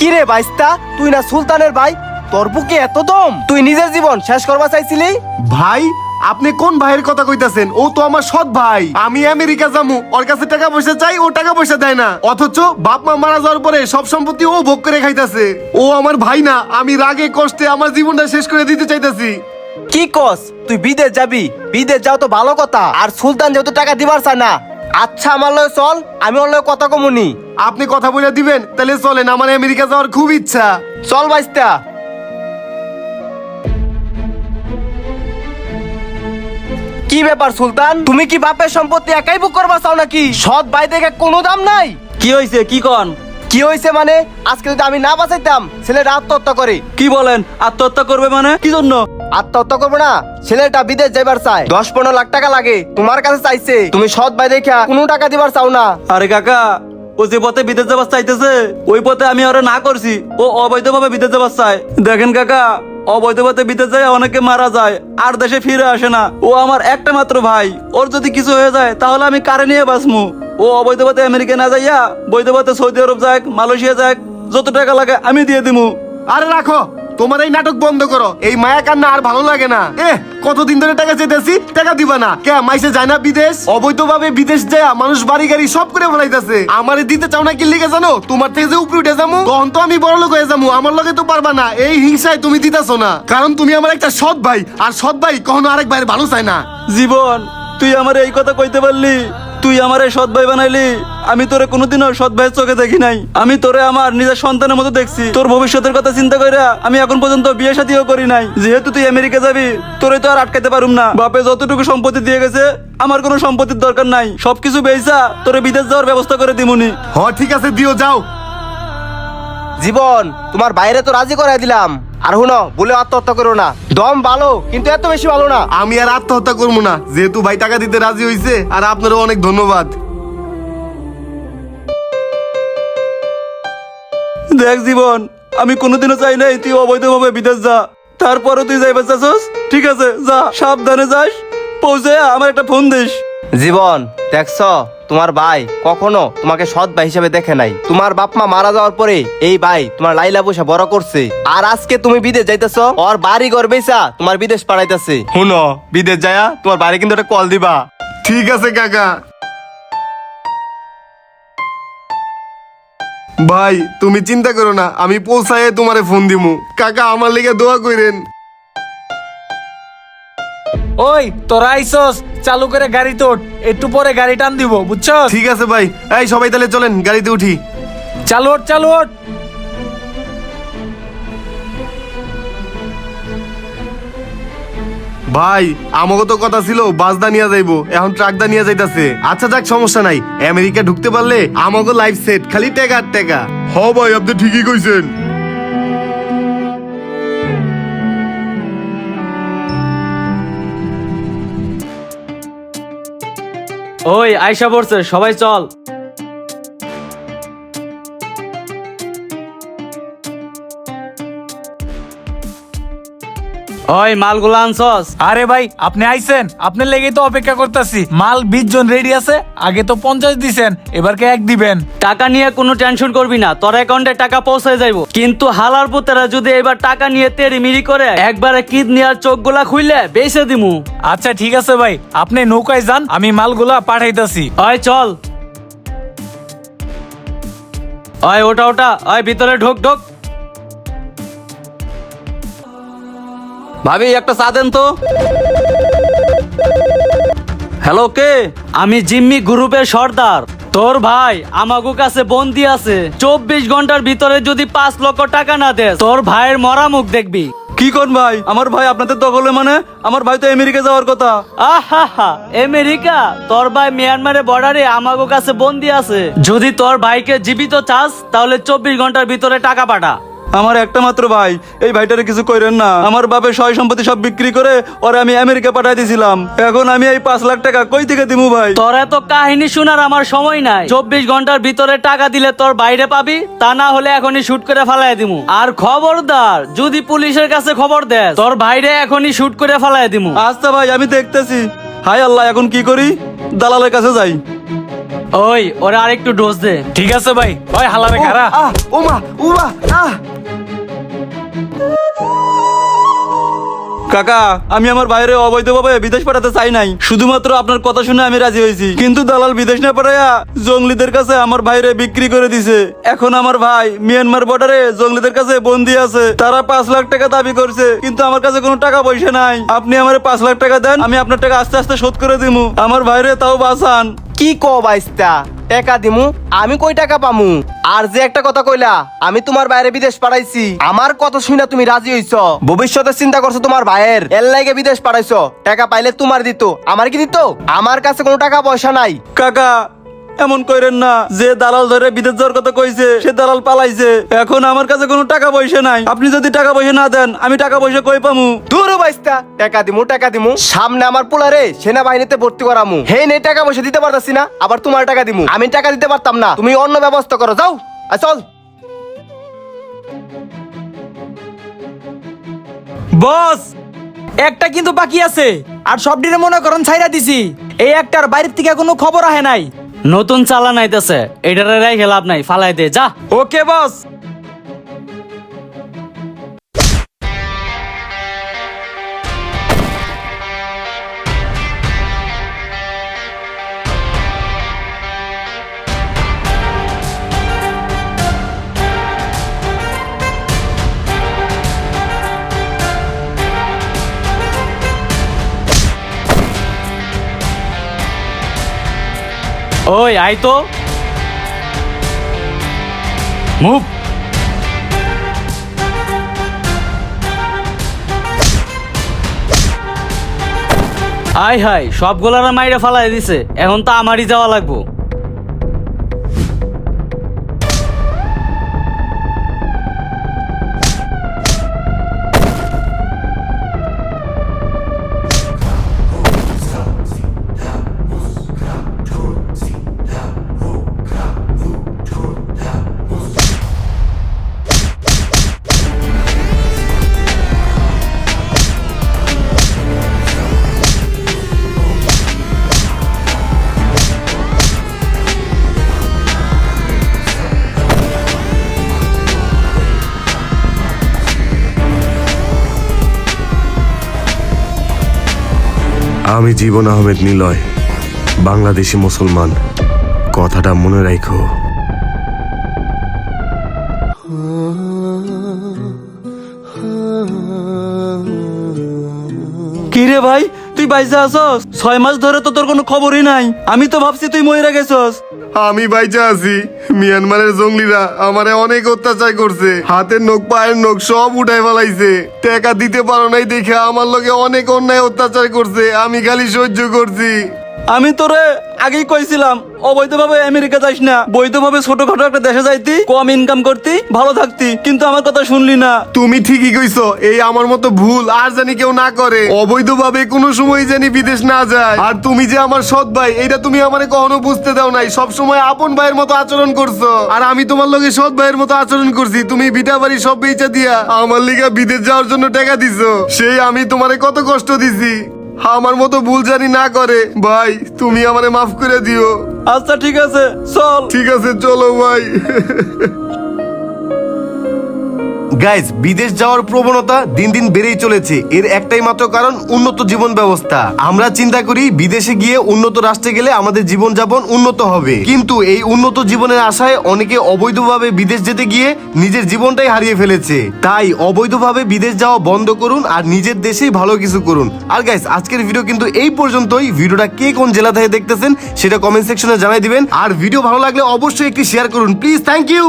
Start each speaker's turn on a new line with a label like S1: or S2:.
S1: কি রে বাইস্তা, তুই না সুলতানের ভাই? তোর বুকে এত দম, তুই নিজের জীবন শেষ করবা চাইছিলি?
S2: ভাই, আপনি কোন ভাইয়ের কথা কইতাছেন? ও তো আমার সৎ ভাই। আমি আমেরিকা যামু, ওর কাছে টাকা পয়সা চাই, ও টাকা পয়সা দেয় না। অথচ বাপ মা মারা যাওয়ার পরে সব সম্পত্তি ও ভোগ করে খাইতাছে। ও আমার ভাই না, আমি রাগে কষ্টে আমার জীবনটা শেষ করে দিতে চাইতাছি।
S1: কি কস? তুই বিদেশ যাবি? বিদেশ যাও তো ভালো কথা, আর সুলতান যেহেতু টাকা দিবার চায় না, আচ্ছা আমার লয় চল, আমি ওর লয় কথা কমুনি।
S2: আপনি কথা বলে দিবেন? তাহলে চলেন, আমার আমেরিকা যাওয়ার খুব ইচ্ছা।
S1: চল বাইস্তা। কি ব্যাপার সুলতান, তুমি কি বাপের সম্পত্তি একাই বুক করবা চাও নাকি? সৎ ভাই দেখে কোনো দাম নাই?
S3: কি হয়েছে? কি কন?
S1: কি হয়েছে মানে, আজকে যদি আমি না বাঁচাইতাম ছেলেটা আত্মহত্যা করে।
S3: কি বলেন? আত্মহত্যা করবে মানে কি জন্য?
S1: আত্মহত্যা করবো না, ছেলেটা বিদেশ যাইবার চায়, 10-15 লাখ টাকা লাগে, তোমার কাছে চাইছে, তুমি সৎ ভাই দেখা কোনো টাকা দিবার চাও না।
S3: আরে কাকা, ও যে পথে বিদেশ যাবার চাইতেছে ওই পথে আমি ওরে না করছি। ও অবৈধভাবে বিদেশ যাবার চায়। দেখেন কাকা, অবৈধ পথে বিদেশ যায় অনেকে মারা যায় আর দেশে ফিরে আসে না। ও আমার একটা মাত্র ভাই, ওর যদি কিছু হয়ে যায় তাহলে আমি কারে নিয়ে বাঁচমু? ও অবৈধ পথে আমেরিকা না যাইয়া বৈধ পথে সৌদি আরব যাক, মালয়েশিয়া যাক, যত টাকা লাগে আমি দিয়ে দিমু।
S2: আরে রাখো, তোমার এই নাটক বন্ধ করো। এই মায়া কান্না আর ভালো লাগে না। কতদিন ধরে টাকা চেয়েছি, টাকা দিবা না কে? মাইসে যায় না বিদেশ? অবৈধভাবে বিদেশ যায় মানুষ বাড়ি গাড়ি সব করে ফেলাইতেছে। আমারে দিতে চাও না কি লিখে জানো? তোমার থেকে যে উপরে উঠে যাবো তখন তো আমি বড় লোক হয়ে যাবো, আমার লগে তো পারবা না। এই হিংসায় তুমি দিতেছো না, কারণ তুমি আমার একটা সৎ ভাই, আর সৎ ভাই কখনো আরেক ভাইয়ের ভালো চায় না।
S3: জীবন, তুই আমার এই কথা কইতে পারলি? তুই আমার এই সৎ ভাই বানাইলি। আমি তোরে কোনোদিনও সৎ ভাইয়ের চোখে দেখি নাই। আমি তোরে আমার নিজের সন্তানের মতো দেখছি। তোর ভবিষ্যতের কথা চিন্তা কইরা আমি এখন পর্যন্ত বিয়ে শাদীও করি নাই। যেহেতু তুই আমেরিকা যাবি, তোরে তো আর আটকাতে পারুম না। বাপে যতটুকু সম্পত্তি দিয়ে গেছে, আমার কোনো সম্পত্তির দরকার নাই। সবকিছু বেচা তোরে বিদেশ যাওয়ার ব্যবস্থা করে দিমুনি।
S2: ঠিক আছে, দিও, যাও।
S1: জীবন, তোমার বাইরে তো রাজি করাই দিলাম, আর হুনো বলে আত্মহত্যা করো না। দম ভালো, কিন্তু এত বেশি ভালো না।
S2: আমি আর আত্মহত্যা করবো না, যেহেতু ভাই টাকা দিতে রাজি হয়েছে। আর আপনারও অনেক ধন্যবাদ।
S3: দেখ জীবন, আমি কোনোদিনও চাই নাই তুই অবৈধভাবে বিদেশ যা, তারপরও তুই যাইবার চাচ্ছস। ঠিক আছে, যা, সাবধানে যাস। পৌঁছে আমার একটা ফোন দিস।
S1: জীবন, দেখছো তোমার ভাই কখনো তোমাকে সৎ ভাই হিসেবে দেখে নাই। তোমার বাপ মা মারা যাওয়ার পরে এই ভাই তোমার লাইলা পয়সা বড় করছে, আর আজকে তুমি বিদেশ যাইতেছো, ওর বাড়ি ঘর বেচা তোমার বিদেশ পাঠাইতেছে।
S2: শুনো, বিদেশ যায়া তোমার বাড়ি কিন্তু একটা কল দিবা। ঠিক আছে কাকা। ভাই, তুমি চিন্তা করো না, আমি পৌঁছায় তোমারে ফোন দিমু। কাকা, আমার লেগে দোয়া কইরেন।
S4: ওই তোরা আইসস, চালু করে গাড়ি তোট, একটু পরে গাড়ি টান দিব, বুঝছস?
S2: ঠিক আছে ভাই, এই সবাই তাহলে চলেন গাড়িতে উঠি।
S4: চালু ওঠ, চালু ওঠ।
S2: ভাই, আমাকে তো কথা ছিল বাসদা নিয়ে যাইবো, এখন ট্রাকদা নিয়ে যাইতাছে। আচ্ছা যাক, সমস্যা নাই। আমেরিকা ঢুকতে পারলে আমাকে লাইফ সেট, খালি টাকা আর টাকা। ভাই, আপনি ঠিকই কইছেন।
S3: ওই আয়সা পড়ছে, সবাই চল। ওই মালগুলো আনছস?
S4: আরে ভাই, আপনি আইছেন, আপনার লেগেই তো অপেক্ষা করতেছি। মাল 20 জন রেডি আছে, আগে তো 50 দিছেন, এবারকে 1 দিবেন।
S3: টাকা নিয়ে কোনো টেনশন করবি না, তোর অ্যাকাউন্টে টাকা পৌঁছে যাইবো। কিন্তু হালার পুতেরা যদি এবার টাকা নিয়ে তেড়িমিড়ি করে একবারে কিডনি আর চোখগুলা খুইলে বেচে দিমু।
S4: আচ্ছা ঠিক আছে ভাই, আপনি নৌকায় যান, আমি মালগুলা পাঠাইতাছি।
S3: ওই চল, ওই ওটা ওটা, ওই ভিতরে ঢোক ঢোক। ভাবি, একটা চা দেন তো। হ্যালো, কে? আমি জিম্মি গ্রুপের সর্দার। তোর ভাই আমাগো কাছে বন্দি আছে। 24 ঘন্টার ভিতরে যদি 5 লক্ষ টাকা না দেস, তোর ভাইয়ের মরা মুখ দেখবি। কি কোন ভাই? আমার ভাই আপনাদের দখলে মানে? আমার ভাই তো আমেরিকা যাওয়ার কথা। আহা, আমেরিকা? তোর ভাই মিয়ানমারের বর্ডারে আমাগো কাছে বন্দি আছে। যদি তোর ভাইকে জীবিত চাস তাহলে 24 ঘন্টার ভিতরে টাকা পাঠা। আমার একটা মাত্র ভাই, এই ভাইটারে কিছু কইরেন না। আমার বাপের সয় সম্পত্তি সব বিক্রি করে ওরে আমি আমেরিকা পাঠাই দিয়েছিলাম। এখন আমি এই 5 লাখ টাকা কই থেকে দিমু ভাই? তোর এত কাহিনী শোনার আমার সময় নাই। 24 ঘন্টার ভিতরে টাকা দিলে তোর বাইরে পাবি, তা না হলে এখনই শুট করে ফালাই দিমু। আর খবরদার, যদি পুলিশের কাছে খবর দেস, তোর বাইরে এখনই শুট করে ফালাই দিমু। আচ্ছা ভাই, আমি দেখতেছি। হায় আল্লাহ, এখন কি করি? দালালের কাছে যাই। ওই ওরে আরেকটু ডোজ দে।
S4: ঠিক আছে ভাই, ওই হালারে খারা।
S2: ওমা ওমা আহ
S5: কাকা, আমি আমার বাইরে অবৈধভাবে বিদেশ পাঠাতে চাই নাই, শুধুমাত্র আপনার কথা শুনে আমি রাজি হয়েছি। কিন্তু দালাল বিদেশ না পাঠাইয়া জঙ্গলিদের কাছে আমার ভাইরে বিক্রি করে দিছে। এখন আমার ভাই মিয়ানমার বর্ডারে জঙ্গলিদের কাছে বন্দি আছে। তারা 5 লাখ টাকা দাবি করছে, কিন্তু আমার কাছে কোনো টাকা পয়সা নাই। আপনি আমার 5 লাখ টাকা দেন, আমি আপনার টাকা আস্তে আস্তে শোধ করে দিমু। আমার ভাইরে তাও বাঁচান।
S1: কি কও বাইস্তা, টাকা দিমু? আমি কই টাকা পামু? আর যে একটা কথা কইলা, আমি তোমার বাইরে বিদেশ পাঠাইছি, আমার কথা শুনে তুমি রাজি হইছ। ভবিষ্যতে চিন্তা করছো তোমার ভাইয়ের, এর লাগে বিদেশ পাঠাইছো। টাকা পাইলে তোমার দিত, আমার কি দিত? আমার কাছে কোনো টাকা পয়সা নাই।
S5: কাকা, এমন কইরেন না। যে দালাল ধরে বিদেশ যাওয়ার কথা কইছে, সে দালাল পালাইছে। এখন আমার কাছে কোনো টাকা পয়সা নাই। আপনি যদি টাকা পয়সা না দেন, আমি টাকা পয়সা কই পামু?
S1: দূর বাইস্তা, টাকা দিমু। সামনে আমার পোলারে সেনাবাহিনীতে ভর্তি করামু, হে নে টাকা পয়সা দিতে পারতাছি না, আবার তোমার টাকা দিমু। আমি টাকা দিতে পারতাম না, তুমি অন্য ব্যবস্থা করো, যাও। চল।
S6: বস, একটা কিন্তু বাকি আছে, আর সব ডিরে মনে করেন ছাইরা দিছি। এই একটার বাইরের থেকে কোনো খবর আহে নাই।
S3: নতুন চালান আইতেছে, এটারে রাইখে লাভ নাই, ফালাই দে যা।
S6: ওকে বস।
S3: ওই আই তো, মুভ। আই হাই, সবগুলারা মাইরে ফালাই দিছে, এখন তো আমারই যাওয়া লাগবো।
S2: আমি জীবন আহমেদ নিলয়, বাংলাদেশি মুসলমান। কথাটা মনে রাখো।
S5: কি রে ভাই, তুই বাইসা আছস? 6 মাস ধরে তো তোর কোনো খবরই নাই। আমি তো ভাবছি তুই মইরা গেছস।
S2: আমি বাইচা আছি। মিয়ানমারের জঙ্গলিরা আমারে অনেক অত্যাচার করছে, হাতের নখ পায়ের নখ সব উঠাই ফেলাইছে। টাকা দিতে পারো নাই দেখে আমার লগে অনেক অন্যায় অত্যাচার করছে, আমি খালি সহ্য করছি।
S5: আমি তোরে আগেই কইছিলাম অবৈধভাবে আমেরিকা যাইস না, বৈধভাবে ছোটখাটো একটা দেশে যাইতি, কম ইনকাম করতি, ভালো থাকতি, কিন্তু আমার কথা শুনলি না।
S2: তুমি ঠিকই কইছো, এই আমার মতো ভুল আর জানি কেউ না করে। অবৈধভাবে কোনো সময় জানি বিদেশ না যায়। আর তুমি যে আমার সৎ ভাই, এটা তুমি আমারে কখনো বুঝতে দাও নাই। সব সময় আপন ভাইয়ের মতো আচরণ করছো, আর আমি তোমার লগে সৎ ভাইয়ের মতো আচরণ করছি। তুমি বিটা বাড়ি সব বেচা দিয়া আমার লিগা বিদেশ যাওয়ার জন্য টাকা দিছো, সেই আমি তোমারে কত কষ্ট দিছি। আমার মতো ভুল জানি না করে ভাই, তুমি আমারে মাফ করে দিও।
S5: আচ্ছা ঠিক আছে, চল।
S2: ঠিক আছে, চলো ভাই। গাইজ, বিদেশ যাওয়ার প্রবণতা দিন দিন বেড়েই চলেছে। এর একটাই মাত্র কারণ উন্নত জীবন ব্যবস্থা। আমরা চিন্তা করি বিদেশে গিয়ে উন্নত রাষ্ট্রে গেলে আমাদের জীবনযাপন উন্নত হবে, কিন্তু এই উন্নত জীবনের আশায় অনেকে অবৈধভাবে বিদেশ যেতে গিয়ে নিজের জীবনটাই হারিয়ে ফেলেছে। তাই অবৈধভাবে বিদেশ যাওয়া বন্ধ করুন আর নিজের দেশেই ভালো কিছু করুন। আর গাইজ, আজকের ভিডিও কিন্তু এই পর্যন্তই। ভিডিওটা কে কোন জেলা থেকে দেখতেছেন সেটা কমেন্ট সেকশনে জানাই দিবেন। আর ভিডিও ভালো লাগলে অবশ্যই একটি শেয়ার করুন প্লিজ। Thank you.